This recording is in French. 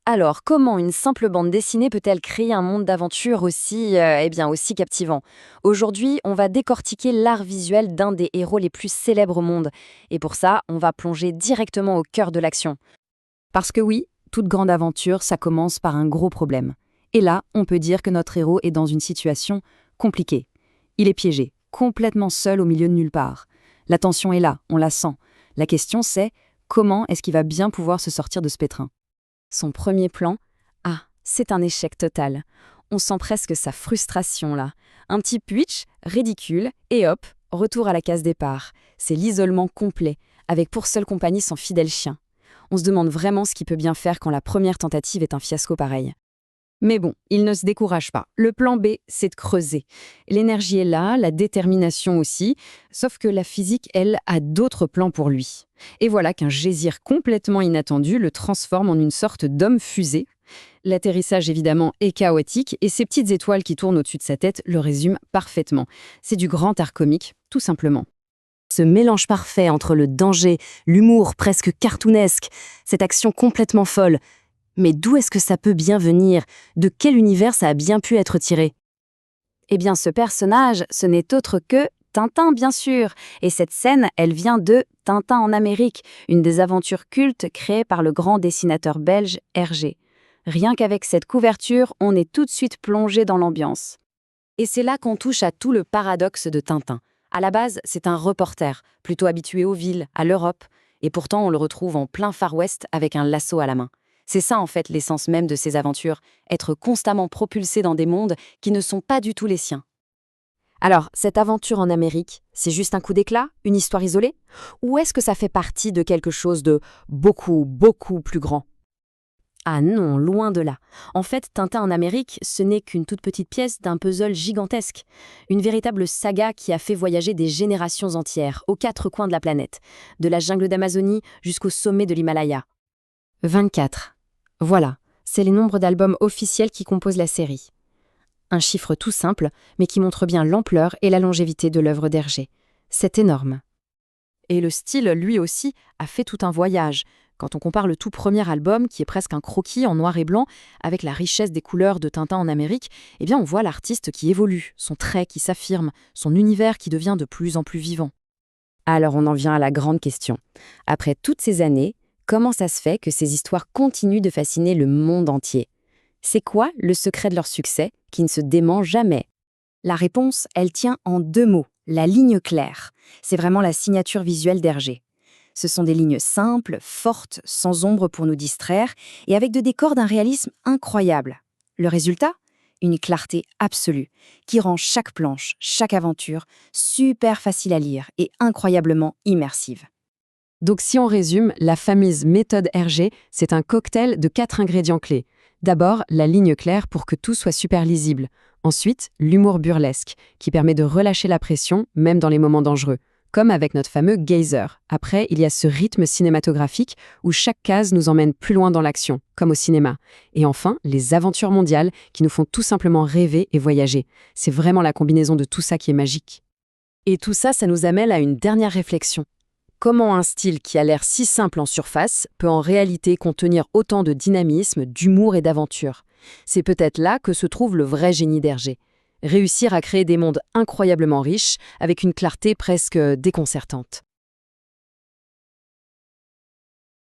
Alors, comment une simple bande dessinée peut-elle créer un monde d'aventure aussi, aussi captivant? Aujourd'hui, on va décortiquer l'art visuel d'un des héros les plus célèbres au monde. Et pour ça, on va plonger directement au cœur de l'action. Parce que oui, toute grande aventure, ça commence par un gros problème. Et là, on peut dire que notre héros est dans une situation compliquée. Il est piégé, complètement seul au milieu de nulle part. La tension est là, on la sent. La question c'est, comment est-ce qu'il va bien pouvoir se sortir de ce pétrin? Son premier plan, c'est un échec total. On sent presque sa frustration là. Un petit pitch, ridicule, et hop, retour à la case départ. C'est l'isolement complet, avec pour seule compagnie son fidèle chien. On se demande vraiment ce qu'il peut bien faire quand la première tentative est un fiasco pareil. Mais bon, il ne se décourage pas. Le plan B, c'est de creuser. L'énergie est là, la détermination aussi, sauf que la physique, elle, a d'autres plans pour lui. Et voilà qu'un gésir complètement inattendu le transforme en une sorte d'homme fusée. L'atterrissage, évidemment, est chaotique, et ces petites étoiles qui tournent au-dessus de sa tête le résument parfaitement. C'est du grand art comique, tout simplement. Ce mélange parfait entre le danger, l'humour presque cartoonesque, cette action complètement folle. Mais d'où est-ce que ça peut bien venir? De quel univers ça a bien pu être tiré? Eh bien, ce personnage, ce n'est autre que Tintin, bien sûr. Et cette scène, elle vient de Tintin en Amérique, une des aventures cultes créées par le grand dessinateur belge Hergé. Rien qu'avec cette couverture, on est tout de suite plongé dans l'ambiance. Et c'est là qu'on touche à tout le paradoxe de Tintin. À la base, c'est un reporter, plutôt habitué aux villes, à l'Europe, et pourtant on le retrouve en plein Far West avec un lasso à la main. C'est ça en fait l'essence même de ces aventures, être constamment propulsé dans des mondes qui ne sont pas du tout les siens. Alors, cette aventure en Amérique, c'est juste un coup d'éclat, une histoire isolée? Ou est-ce que ça fait partie de quelque chose de beaucoup, beaucoup plus grand? Ah non, loin de là. En fait, Tintin en Amérique, ce n'est qu'une toute petite pièce d'un puzzle gigantesque. Une véritable saga qui a fait voyager des générations entières, aux quatre coins de la planète, de la jungle d'Amazonie jusqu'au sommet de l'Himalaya. 24. Voilà, c'est les nombres d'albums officiels qui composent la série. Un chiffre tout simple, mais qui montre bien l'ampleur et la longévité de l'œuvre d'Hergé. C'est énorme. Et le style, lui aussi, a fait tout un voyage. Quand on compare le tout premier album, qui est presque un croquis en noir et blanc, avec la richesse des couleurs de Tintin en Amérique, eh bien on voit l'artiste qui évolue, son trait qui s'affirme, son univers qui devient de plus en plus vivant. Alors on en vient à la grande question. Après toutes ces années, comment ça se fait que ces histoires continuent de fasciner le monde entier? C'est quoi le secret de leur succès qui ne se dément jamais? La réponse, elle tient en deux mots, la ligne claire. C'est vraiment la signature visuelle d'Hergé. Ce sont des lignes simples, fortes, sans ombre pour nous distraire, et avec de décors d'un réalisme incroyable. Le résultat? Une clarté absolue, qui rend chaque planche, chaque aventure, super facile à lire et incroyablement immersive. Donc si on résume, la fameuse méthode Hergé, c'est un cocktail de 4 ingrédients clés. D'abord, la ligne claire pour que tout soit super lisible. Ensuite, l'humour burlesque, qui permet de relâcher la pression, même dans les moments dangereux. Comme avec notre fameux Geyser. Après, il y a ce rythme cinématographique où chaque case nous emmène plus loin dans l'action, comme au cinéma. Et enfin, les aventures mondiales qui nous font tout simplement rêver et voyager. C'est vraiment la combinaison de tout ça qui est magique. Et tout ça, ça nous amène à une dernière réflexion. Comment un style qui a l'air si simple en surface peut en réalité contenir autant de dynamisme, d'humour et d'aventure? C'est peut-être là que se trouve le vrai génie d'Hergé. Réussir à créer des mondes incroyablement riches avec une clarté presque déconcertante.